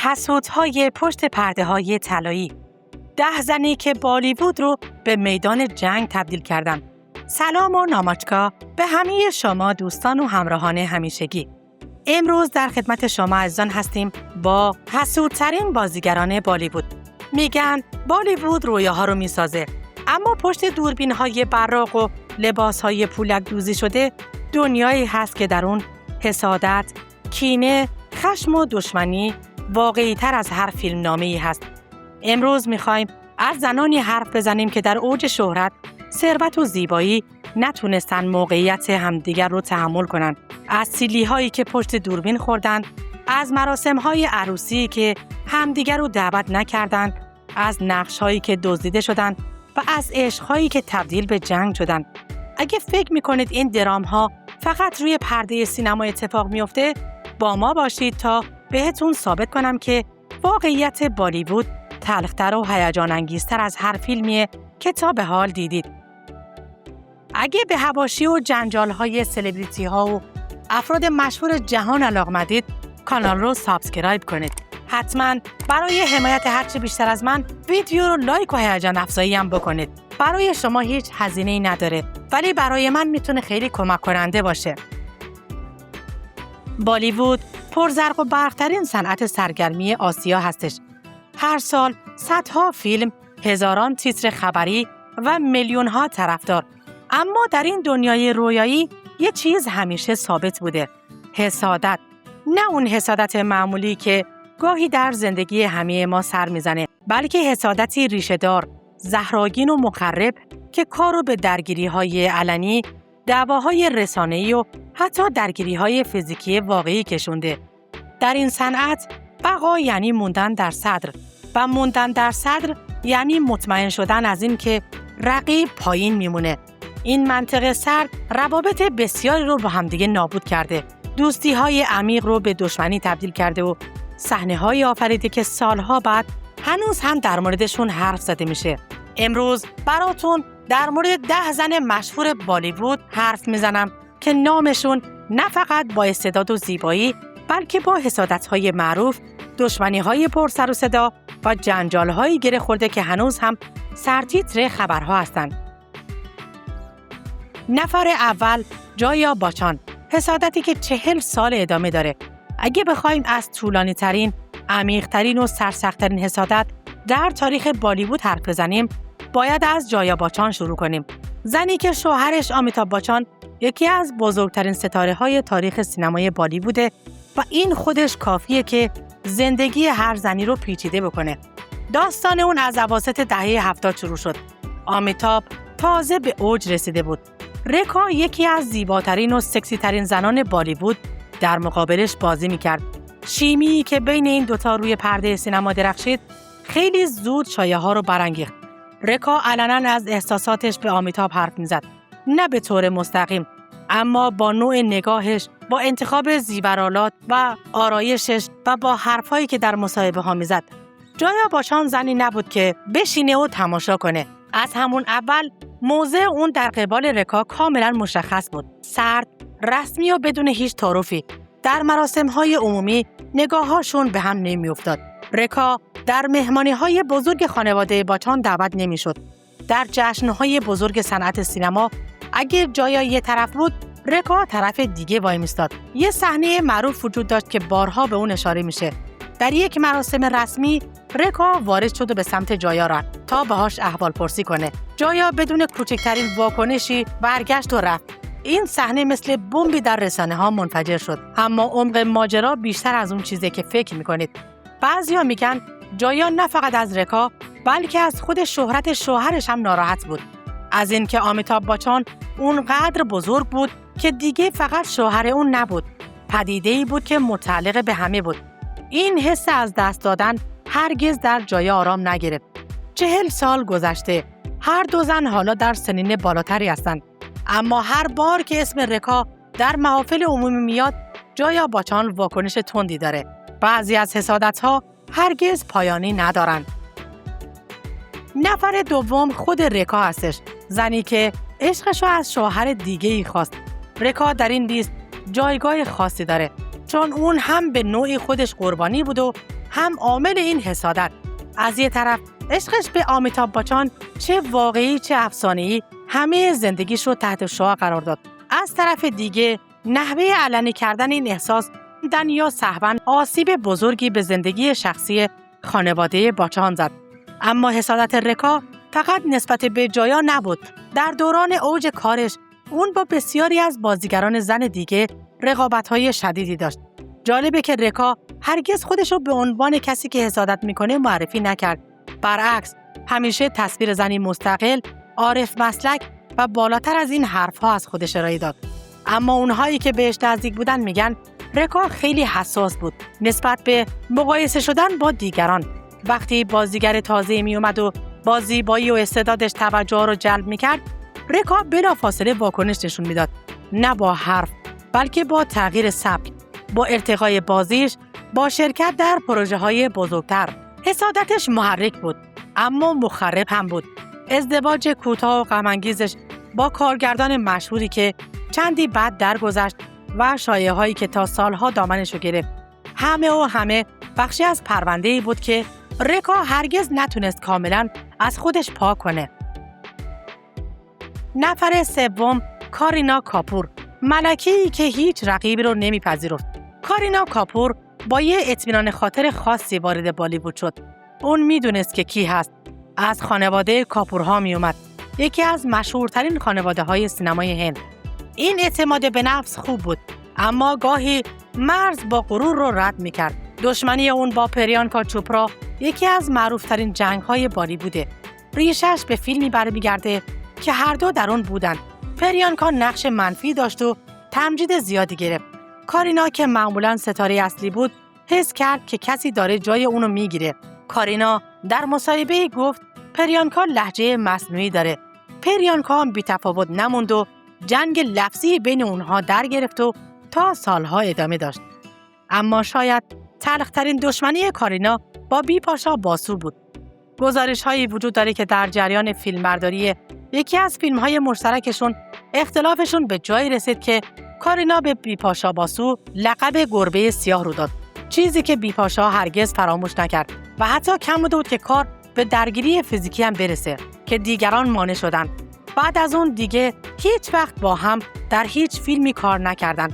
حسودهای پشت پرده‌های طلایی. 10 زنی که بالیوود رو به میدان جنگ تبدیل کردن. سلام و ناماچکا به همه شما دوستان و همراهان همیشگی. امروز در خدمت شما عزیزان هستیم با حسودترین بازیگران بالیوود. میگن بالیوود رویاها رو میسازه، اما پشت دوربین‌های براق و لباس‌های پولک دوزی شده دنیایی هست که در اون حسادت، کینه، خشم و دشمنی واقعی‌تر از هر فیلمنامه‌ای هست. امروز می‌خوایم از زنانی حرف بزنیم که در اوج شهرت، ثروت و زیبایی نتونستن موقعیت همدیگر رو تحمل کنن. از سیلی‌هایی که پشت دوربین خوردن، از مراسم‌های عروسی که همدیگر رو دعوت نکردن، از نقش‌هایی که دزدیده شدن و از عشق‌هایی که تبدیل به جنگ شدن. اگه فکر می‌کنید این درام‌ها فقط روی پرده سینما اتفاق میفته، با ما باشید تا بهتون ثابت کنم که واقعیت بالیوود تلخ‌تر و هیجان انگیزتر از هر فیلمیه که تا به حال دیدید. اگه به حواشی و جنجال‌های سلبریتی‌ها و افراد مشهور جهان علاقه‌مندید، کانال رو سابسکرایب کنید. حتما برای حمایت هرچه بیشتر از من ویدیو رو لایک و هیجان افزایی هم بکنید. برای شما هیچ هزینه‌ای نداره، ولی برای من میتونه خیلی کمک کننده باشه. بالیوود پرزرق و برق‌ترین صنعت سرگرمی آسیا هستش. هر سال صدها فیلم، هزاران تیتر خبری و میلیون‌ها طرفدار. اما در این دنیای رویایی یه چیز همیشه ثابت بوده: حسادت. نه اون حسادت معمولی که گاهی در زندگی همه ما سر میزنه، بلکه حسادتی ریشه‌دار، زهراگین و مخرب که کارو به درگیری‌های علنی، دعواهای رسانه‌ای و حتی درگیری‌های فیزیکی واقعی کشونده. در این صنعت بقا یعنی موندن در صدر و موندن در صدر یعنی مطمئن شدن از این که رقیب پایین میمونه. این منطقه سرد روابط بسیاری رو با همدیگه نابود کرده، دوستی‌های عمیق رو به دشمنی تبدیل کرده و صحنه‌های آفریده که سالها بعد هنوز هم در موردشون حرف زده میشه. امروز براتون در مورد 10 زن مشهور بالیوود حرف میزنم که نامشون نه فقط با استعداد و زیبایی، بلکه با حسادت‌های معروف، دشمنی‌های پر سر و صدا و جنجال‌هایی گره خورده که هنوز هم سرتیتر خبرها هستند. نفر اول، جایا باچان. حسادتی که 40 سال ادامه داره. اگه بخوایم از طولانی‌ترین، عمیق‌ترین و سرسخت‌ترین حسادت در تاریخ بالیوود حرف بزنیم، باید از جایا باچان شروع کنیم. زنی که شوهرش آمیتاب باچان یکی از بزرگترین ستاره‌های تاریخ سینمای بالیووده و این خودش کافیه که زندگی هر زنی رو پیچیده بکنه. داستان اون از اواسط دهه 70 شروع شد. آمیتاب تازه به اوج رسیده بود. رکا یکی از زیباترین و سکسی‌ترین زنان بالیوود در مقابلش بازی می‌کرد. شیمی که بین این دوتا روی پرده سینما درخشید خیلی زود شایعه‌ها رو برانگیخت. رکا علنا از احساساتش به آمیتاب حرف می‌زد، نه به طور مستقیم، اما با نوع نگاهش، با انتخاب زیورآلات و آرایشش و با حرفایی که در مصاحبه‌ها می‌زد. جایا باچان زنی نبود که بشینه و تماشا کنه. از همون اول موضع اون در قبال رکا کاملا مشخص بود: سرد، رسمی و بدون هیچ تعارفی. در مراسم‌های عمومی نگاه‌هاشون به هم نمی‌افتاد. رکا در مهمانی‌های بزرگ خانواده باچان دعوت نمی‌شد. در جشن‌های بزرگ صنعت سینما اگه جایا یه طرف بود، رکا طرف دیگه وای میستاد. یه صحنه معروف وجود داشت که بارها به اون اشاره میشه. در یک مراسم رسمی رکا وارد شد و به سمت جایا رفت تا باهاش احوالپرسی کنه. جایا بدون کوچکترین واکنشی برگشت و رفت. این صحنه مثل بمبی در رسانه‌ها منفجر شد. اما عمق ماجرا بیشتر از اون چیزی که فکر میکنید. بعضیا میگن جایا نه فقط از رکا، بلکه از خود شهرت شوهرش هم ناراحت بود. از اینکه آمیتاب باچان اونقدر بزرگ بود که دیگه فقط شوهر اون نبود، پدیده‌ای بود که متعلق به همه بود. این حس از دست دادن هرگز در جایا آرام نگرفت. 40 سال گذشته، هر دو زن حالا در سنین بالاتری هستند، اما هر بار که اسم رکا در محافل عمومی میاد، جایا باچان واکنش تندی داره. بعضی از حسادت‌ها هرگز پایانی ندارند. نفر دوم خود رکا هستش، زنی که عشقشو از شوهر دیگه‌ای خواست. رکا در این لیست جایگاه خاصی داره، چون اون هم به نوعی خودش قربانی بود و هم عامل این حسادت. از یه طرف عشقش به آمیتاب بچان چه واقعی چه افسانه‌ای همه زندگیش رو تحت شعاع قرار داد. از طرف دیگه نحوه علنی کردن این احساس یا سهواً آسیب بزرگی به زندگی شخصی خانواده بچان زد. اما حسادت رکا فقط نسبت به جایا نبود. در دوران اوج کارش اون با بسیاری از بازیگران زن دیگه رقابت‌های شدیدی داشت. جالبه که رکا هرگز خودش رو به عنوان کسی که حسادت میکنه معرفی نکرد. برعکس همیشه تصویر زنی مستقل، عارف مسلک و بالاتر از این حرفها از خودش ارائه داد. اما اونهایی که بهش نزدیک بودن میگن رکا خیلی حساس بود نسبت به مقایسه شدن با دیگران. وقتی بازیگر تازه می اومد و با زیبایی و استعدادش توجه رو جلب میکرد، رکا بلافاصله واکنش نشون میداد. نه با حرف، بلکه با تغییر سبک، با ارتقای بازیش، با شرکت در پروژه‌های بزرگتر. حسادتش محرک بود، اما مخرب هم بود. ازدواج کوتاه و غم‌انگیزش با کارگردان مشهوری که چندی بعد درگذشت و شایعه‌هایی که تا سالها دامنشو گرفت، همه بخشی از پرونده‌ای بود که رکا هرگز نتونست کاملاً از خودش پاک کنه. نفر سوم، کارینا کاپور، ملکه‌ای که هیچ رقیبی رو نمیپذیرفت. کارینا کاپور با یه اطمینان خاطر خاصی وارد بالیوود شد. اون میدونست که کی هست. از خانواده کاپورها میومد، یکی از مشهورترین خانواده‌های سینمای هند. این اعتماد به نفس خوب بود، اما گاهی مرز با غرور رو رد میکرد. دشمنی اون با پریانکا چوپرا یکی از معروفترین جنگ‌های بالیووده. ریشش به فیلمی برمیگرده که هر دو در اون بودن. پریانکا نقش منفی داشت و تمجید زیادی گرفت. کارینا که معمولاً ستاره اصلی بود، حس کرد که کسی داره جای اونو میگیره. کارینا در مصاحبه گفت پریانکا لهجه مصنوعی داره. پریانکا هم بی‌تفاوت نموند و جنگ لفظی بین اونها در گرفت و تا سالها ادامه داشت. اما شاید تلخ‌ترین دشمنی کارینا با بیپاشا باسو بود. گزارش‌هایی وجود داره که در جریان فیلمبرداری یکی از فیلم‌های مشترکشون اختلافشون به جایی رسید که کارینا به بیپاشا باسو لقب گربه سیاه رو داد. چیزی که بیپاشا هرگز فراموش نکرد و حتی کم بود که کار به درگیری فیزیکی هم برسه که دیگران مانع شدن. بعد از اون دیگه هیچ وقت با هم در هیچ فیلمی کار نکردن.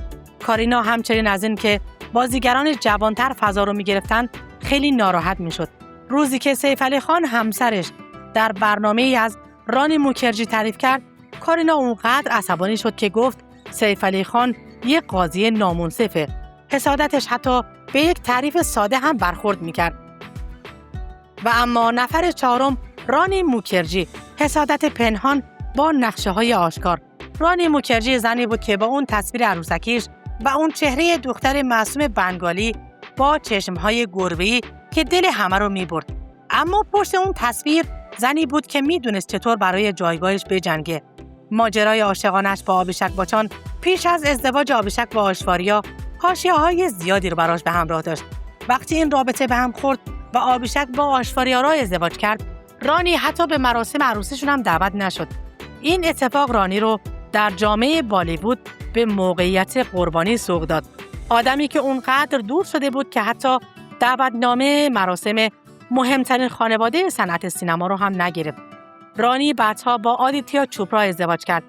کارینا همچنین از این که بازیگران جوانتر فضا رو می‌گرفتن خیلی ناراحت می‌شد. روزی که سیف علی خان همسرش در برنامه‌ای از رانی موکرجی تعریف کرد، کارینا اونقدر عصبانی شد که گفت سیف علی خان یه قاضی نامنصفه. حسادتش حتی به یک تعریف ساده هم برخورد می‌کرد. و اما نفر چهارم، رانی موکرجی، حسادت پنهان با نقشه‌های آشکار. رانی موکرجی زنی بود که با اون تصویر عروسکیش و اون چهره دختر معصوم بنگالی با چشم‌های گربه‌ای که دل همه رو می‌برد. اما پشت اون تصویر زنی بود که می‌دونست چطور برای جایگاهش بجنگه. ماجرای عاشقانش با آبیشک بچان پیش از ازدواج آبیشک با آشواریا حاشیه‌های زیادی رو براش به همراه داشت. وقتی این رابطه به هم خورد و آبیشک با آشواریا را ازدواج کرد، رانی حتی به مراسم عروسیشون هم دعوت نشد. این اتفاق رانی رو در جامعه بالیوود به موقعیت قربانی سوق داد. آدمی که اونقدر دور شده بود که حتی دعوتنامه مراسم مهمترین خانواده صنعت سینما رو هم نگرفت. رانی بعدها با آدیتیا چوپرا ازدواج کرد،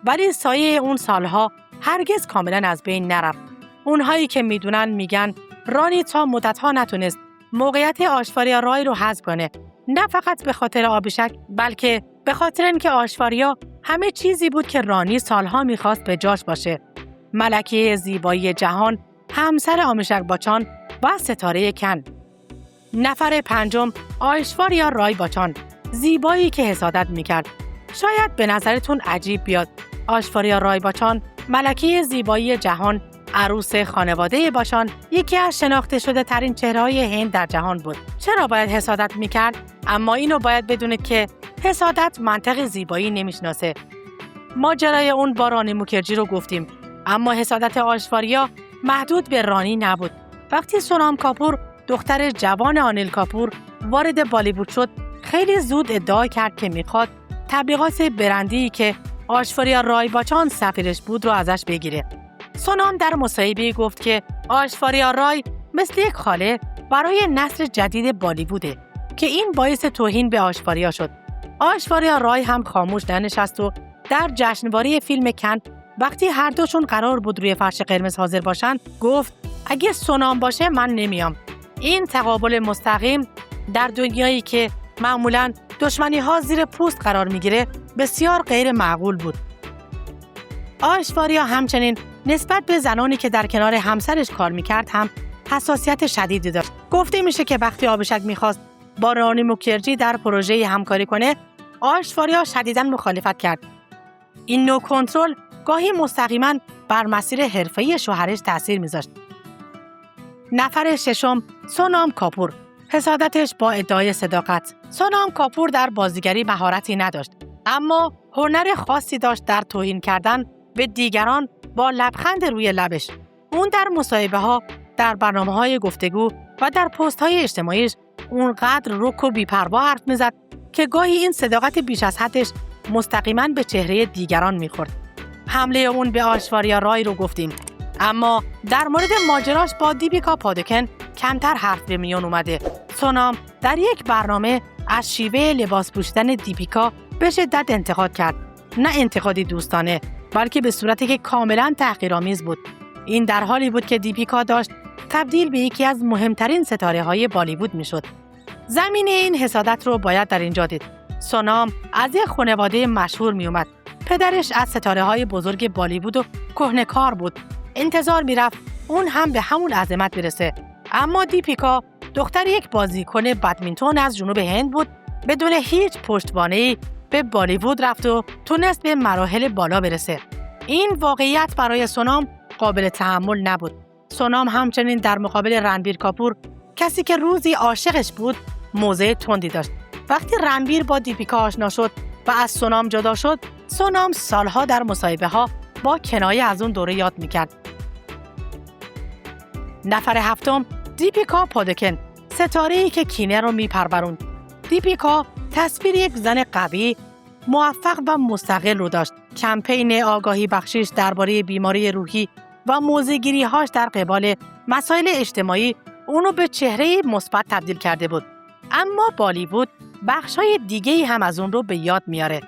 ولی سایه اون سالها هرگز کاملا از بین نرفت. اونهایی که میدونن میگن رانی تا مدتها نتونست موقعیت آشواریا رای رو حذف کنه، نه فقط به خاطر آبیشک، بلکه به خاطر اینکه آشواریا همه چیزی بود که رانی سالها میخواست به جاش باشه. ملکه زیبایی جهان، همسر آبیشک بچان و ستاره کن. نفر پنجم، آیشواریا رای بچان، زیبایی که حسادت میکرد. شاید به نظرتون عجیب بیاد. آیشواریا رای بچان، ملکه زیبایی جهان، عروس خانواده بچان، یکی از شناخته شده ترین چهره‌های هند در جهان بود. چرا باید حسادت میکرد؟ اما اینو باید بدونید که حسادت منطق زیبایی نمیشناسه. ماجرای اون با رانی موکرجی رو گفتیم، اما حسادت آیشواریا محدود به رانی نبود. وقتی سونام کاپور، دختر جوان آنیل کاپور، وارد بالیوود شد، خیلی زود ادعا کرد که میخواد تبلیغات برندی که آیشواریا رای بچان سفیرش بود رو ازش بگیره. سونام در مصاحبه‌ای گفت که آیشواریا رای مثل یک خاله برای نسل جدید بالیووده که این باعث توهین به آیشواریا شد. آیشواریا رای هم خاموش ننشست و در جشنواره فیلم کن وقتی هر دوشون قرار بود روی فرش قرمز حاضر باشن گفت اگه سونام باشه من نمیام. این تقابل مستقیم در دنیایی که معمولاً دشمنی‌ها زیر پوست قرار میگیره بسیار غیر معقول بود. آیشواریا همچنین نسبت به زنانی که در کنار همسرش کار میکرد هم حساسیت شدیدی داشت. گفته میشه که وقتی آبشک میخواست با رانی موکرجی در پروژه همکاری کنه، آیشواریا شدیداً مخالفت کرد. این نوع کنترل گاهی مستقیما بر مسیر حرفه‌ای شوهرش تأثیر میذاشت. نفر ششم، سونام کاپور. حسادتش با ادعای صداقت. سونام کاپور در بازیگری مهارتی نداشت، اما هنر خاصی داشت در توهین کردن به دیگران با لبخند روی لبش. اون در مصاحبه‌ها، در برنامه‌های گفتگو و در پست‌های اجتماعیش اونقدر رک و بی‌پروا حرف می‌زد که گاهی این صداقت بیش از حدش مستقیما به چهره دیگران می‌خورد. حمله اون به آیشواریا رای رو گفتیم، اما در مورد ماجراش با دیپیکا پادوکن کمتر حرف به میون اومده. سونام در یک برنامه از شیوه لباس پوشیدن دیپیکا به شدت انتقاد کرد. نه انتقادی دوستانه، بلکه به صورتی که کاملا تحقیرآمیز بود. این در حالی بود که دیپیکا داشت تبدیل به یکی از مهمترین ستاره‌های بالیوود میشد. زمین این حسادت رو باید در اینجا دید. سونام از یک خانواده مشهور می اومد. پدرش از ستاره‌های بزرگ بالیوود و کهنه‌کار بود. انتظار میرفت اون هم به همون عظمت برسه. اما دیپیکا دختر یک بازیکن بدمینتون از جنوب هند بود. بدون هیچ پشتوانه‌ای به بالیوود رفت و تونست به مراحل بالا برسه. این واقعیت برای سونام قابل تحمل نبود. سونام همچنین در مقابل رنبیر کاپور، کسی که روزی عاشقش بود، موضع تندی داشت. وقتی رنبیر با دیپیکا آشنا شد و از سونام جدا شد، سونام سالها در مصاحبه‌ها با کنایه از اون دوره یاد میکرد. نفر هفتم، دیپیکا پادوکن، ستاره‌ای که کینه رو میپروروند. دیپیکا تصویر یک زن قوی، موفق و مستقل رو داشت. کمپین آگاهی بخشیش درباره بیماری روحی و موضع‌گیری‌هاش در قبال مسائل اجتماعی اونو به چهره مثبت تبدیل کرده بود. اما بالیوود بخشای دیگه‌ای هم از اون رو به یاد میاره.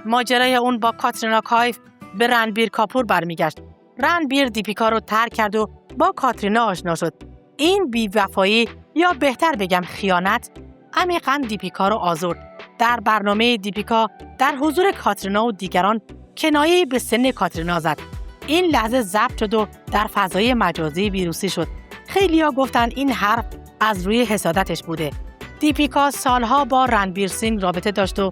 ماجرای اون با کاترینا کایف به رنبیر کاپور برمیگشت. رنبیر دیپیکا رو ترک کرد و با کاترینا آشنا شد. این بی‌وفایی یا بهتر بگم خیانت عمیقاً دیپیکا رو آزرد. در برنامه دیپیکا در حضور کاترینا و دیگران کنایه‌ای به سن کاترینا زد. این لحظه ضبط شد و در فضای مجازی ویروسی شد. خیلی‌ها گفتن این حرف از روی حسادتش بوده. دیپیکا سالها با رنبیر سینگ رابطه داشت و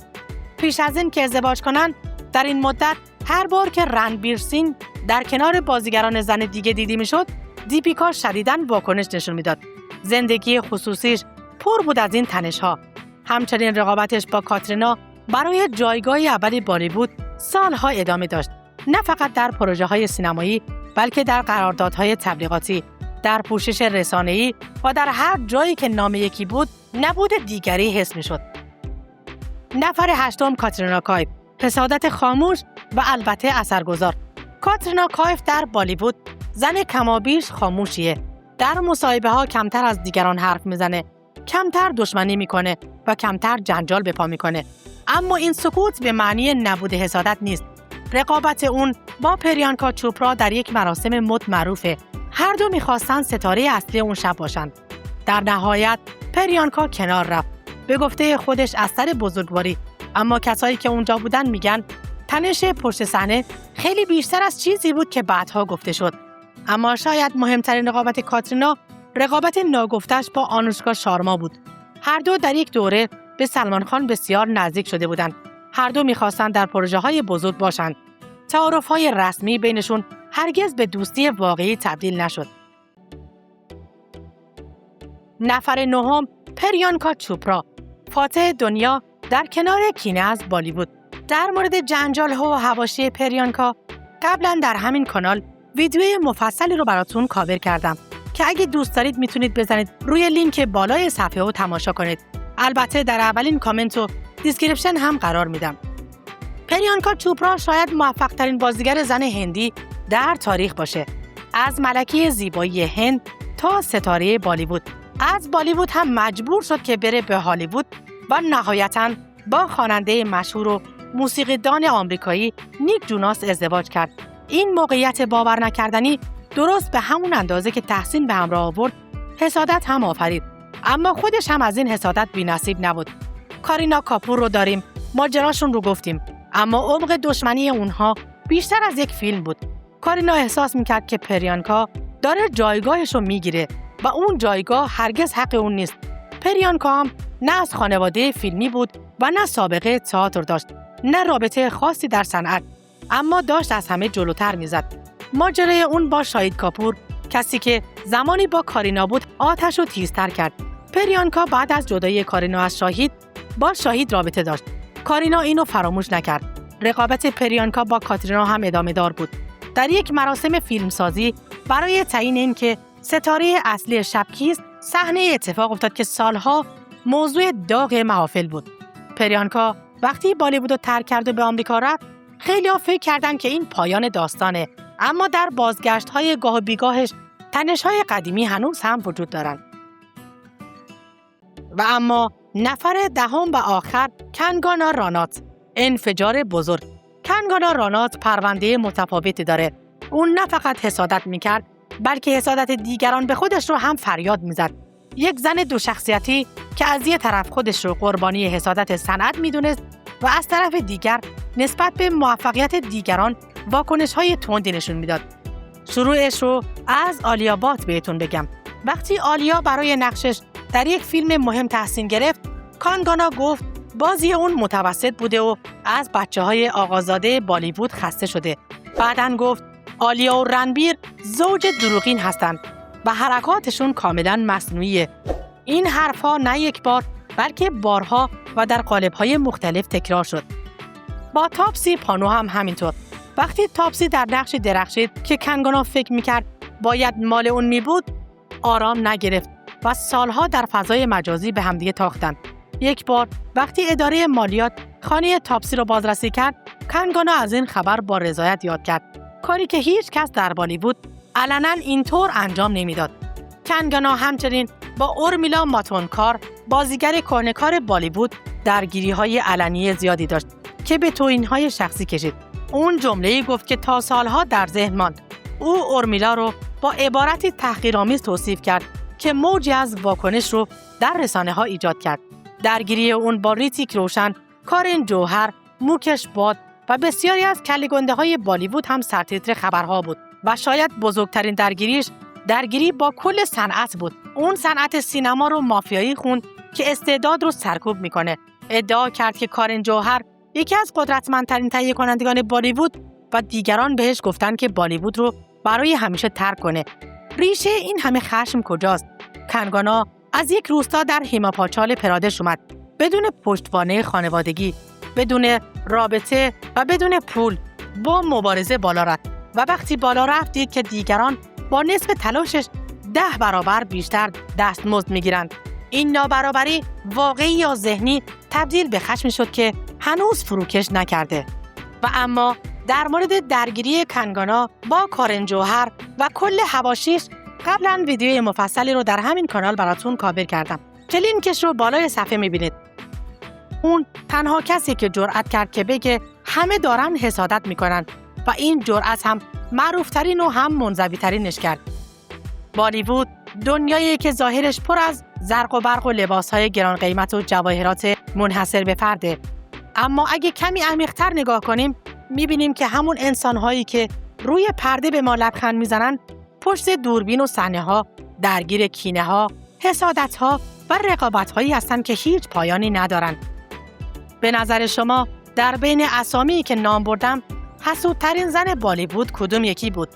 پیش از این که ازدواج کنن، در این مدت هر بار که رنبیر سینگ در کنار بازیگران زن دیگه دیده میشد، دیپیکا شدیداً واکنش نشون میداد. زندگی خصوصیش پر بود از این تنش‌ها. همچنین رقابتش با کاترینا برای جایگاه اول بالیوود سالها ادامه داشت. نه فقط در پروژه‌های سینمایی، بلکه در قراردادهای تبلیغاتی، در پوشش رسانه‌ای و در هر جایی که نام یکی بود، نبود دیگری حس می‌شد. نفر هشتم، کاترینا کایف، حسادت خاموش و البته اثرگذار. کاترینا کایف در بالیوود زن کمابیش خاموشیه. در مصاحبه‌ها کمتر از دیگران حرف میزنه، کمتر دشمنی میکنه و کمتر جنجال به پا میکنه. اما این سکوت به معنی نبود حسادت نیست. رقابت اون با پریانکا چوپرا در یک مراسم مد معروفه. هر دو میخواستن ستاره اصلی اون شب باشن. در نهایت پریانکا کنار رفت. به گفته خودش از سر بزرگواری، اما کسایی که اونجا بودن میگن تنش پشت صحنه خیلی بیشتر از چیزی بود که بعدها گفته شد. اما شاید مهمترین رقابت کاترینا رقابت ناگفتش با آنوشکا شارما بود. هر دو در یک دوره به سلمان خان بسیار نزدیک شده بودند. هر دو می‌خواستند در پروژه‌های بزرگ باشند. تعارف‌های رسمی بینشون هرگز به دوستی واقعی تبدیل نشد. نفر نهم، پریانکا چوپرا، فاتح دنیا در کنار کینه از بالیوود. در مورد جنجال‌ها و حواشی پریانکا قبلا در همین کانال ویدیوی مفصلی رو براتون کاور کردم که اگه دوست دارید میتونید بزنید روی لینک بالای صفحه و تماشا کنید. البته در اولین کامنت و دیسکریپشن هم قرار میدم. پریانکا چوپرا شاید موفق ترین بازیگر زن هندی در تاریخ باشه. از ملکه زیبایی هند تا ستاره بالیوود. از بالیوود هم مجبور شد که بره به هالیوود و نهایتاً با خواننده مشهور و موسیقیدان آمریکایی نیک جوناس ازدواج کرد. این موقعیت باور نکردنی درست به همون اندازه که تحسین به همراه آورد، حسادت هم آفرید. اما خودش هم از این حسادت بی‌نصیب نبود. کارینا کاپور رو داریم، ماجراشون رو گفتیم، اما عمق دشمنی اونها بیشتر از یک فیلم بود. کارینا احساس میکرد که پریانکا داره جایگاهش رو میگیره و اون جایگاه هرگز حق اون نیست. پریانکا هم نه از خانواده فیلمی بود و نه سابقه تئاتر داشت، نه رابطه خاصی در صنعت، اما داشت از همه جلوتر میزد. ماجرای اون با شاهید کاپور، کسی که زمانی با کارینا بود، آتش رو تیزتر کرد. پریانکا بعد از جدایی کارینا از شاهید با شاهید رابطه داشت. کارینا اینو فراموش نکرد. رقابت پریانکا با کاترینا هم ادامه دار بود. در یک مراسم فیلمسازی برای تعیین اینکه ستاره اصلی شب کیست، صحنه اتفاق افتاد که سالها موضوع داغ محافل بود. پریانکا وقتی بالیوود رو ترک کرد و به آمریکا رفت، خیلی‌ها فکر کردن که این پایان داستانه، اما در بازگشت‌های گاه و بیگاهش تنش‌های قدیمی هنوز هم وجود دارن. و اما نفر دهم و آخر کنگانا رانات، انفجار بزرگ. کنگانا رانات پرونده متفاوتی داره. اون نه فقط حسادت میکرد، بلکه حسادت دیگران به خودش رو هم فریاد میزد. یک زن دو شخصیتی که از یه طرف خودش رو قربانی حسادت صنعت میدونست و از طرف دیگر نسبت به موفقیت دیگران واکنش‌های تندی نشون میداد. شروعش رو از آلیا بات بهتون بگم. وقتی آلیا برای نقشش در یک فیلم مهم تحسین گرفت، کانگانا گفت بازی اون متوسط بوده و از بچه‌های آقازاده بالیوود خسته شده. بعداً گفت آلیا و رنبیر زوج دروغین هستند و حرکاتشون کاملاً مصنوعیه. این حرفا نه یک بار بلکه بارها و در قالب‌های مختلف تکرار شد. با تاپسی پانو هم همینطور. وقتی تاپسی در نقش درخشید که کنگانا فکر میکرد باید مال اون میبود، آرام نگرفت و سالها در فضای مجازی به همدیگه تاختند. یک بار وقتی اداره مالیات خانه تاپسی رو بازرسی کرد، کنگانا از این خبر با رضایت یاد کرد، کاری که هیچ کس در بالیوود علنا اینطور انجام نمیداد. کنگانا همچنین با اورمیلا ماتونکار، بازیگر کهنه‌کار بالیوود، درگیری‌های علنی زیادی داشت که به توهین‌های شخصی کشید. اون جمله‌ای گفت که تا سالها در ذهن ماند. او اورمیلا رو با عبارتی تحقیرآمیز توصیف کرد که موجی از واکنش رو در رسانه‌ها ایجاد کرد. درگیری اون با ریتیک روشن، کارن جوهر، موکش باد و بسیاری از کله‌گنده‌های بالیوود هم سرتیتر خبرها بود و شاید بزرگترین درگیری با کل صنعت بود. اون صنعت سینما رو مافیایی خوند که استعداد رو سرکوب میکنه. ادعا کرد که کارن جوهر یکی از قدرتمندترین تهیه کنندگان بالیوود و دیگران بهش گفتن که بالیوود رو برای همیشه ترک کنه. ریشه این همه خشم کجاست؟ کنگانا از یک روستا در هیماپاچال پرادش اومد، بدون پشتوانه خانوادگی، بدون رابطه و بدون پول، با مبارزه بالا رفت و وقتی بالا رفت دید که دیگران با نصف تلاشش 10 برابر بیشتر دستمزد میگیرند. این نابرابری واقعی یا ذهنی تبدیل به خشم شد که هنوز فروکش نکرده. و اما در مورد درگیری کنگانا با کارن جوهر و کل حواشیش قبلا ویدیوی مفصلی رو در همین کانال براتون کاور کردم که لینکش رو بالای صفحه میبینید. اون تنها کسی که جرأت کرد که بگه همه دارن حسادت میکنن و این جرأت هم معروفترین و هم منزوی‌ترینش کرد. بالیوود دنیایی که ظاهرش پر از زرق و برق و لباسهای گران قیمت و جواهرات منحصر به فرده، اما اگه کمی عمیق‌تر نگاه کنیم میبینیم که همون انسان‌هایی که روی پرده به ما لبخند میزنن پشت دوربین و صحنه‌ها درگیر کینه‌ها، حسادت‌ها و رقابت‌هایی هستن که هیچ پایانی ندارن. به نظر شما در بین اسامی که نام بردم حسودترین زن بالیوود کدوم یکی بود؟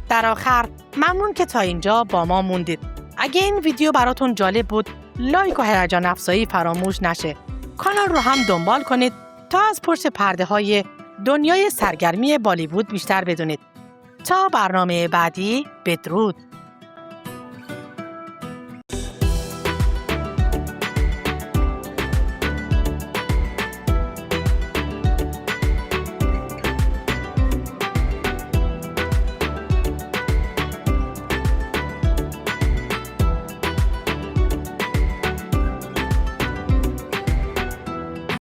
در آخر ممنون که تا اینجا با ما موندید. اگه این ویدیو براتون جالب بود، لایک و هیجان افزایی فراموش نشه. کانال رو هم دنبال کنید تا از پشت پرده های دنیای سرگرمی بالیوود بیشتر بدونید. تا برنامه بعدی، بدرود.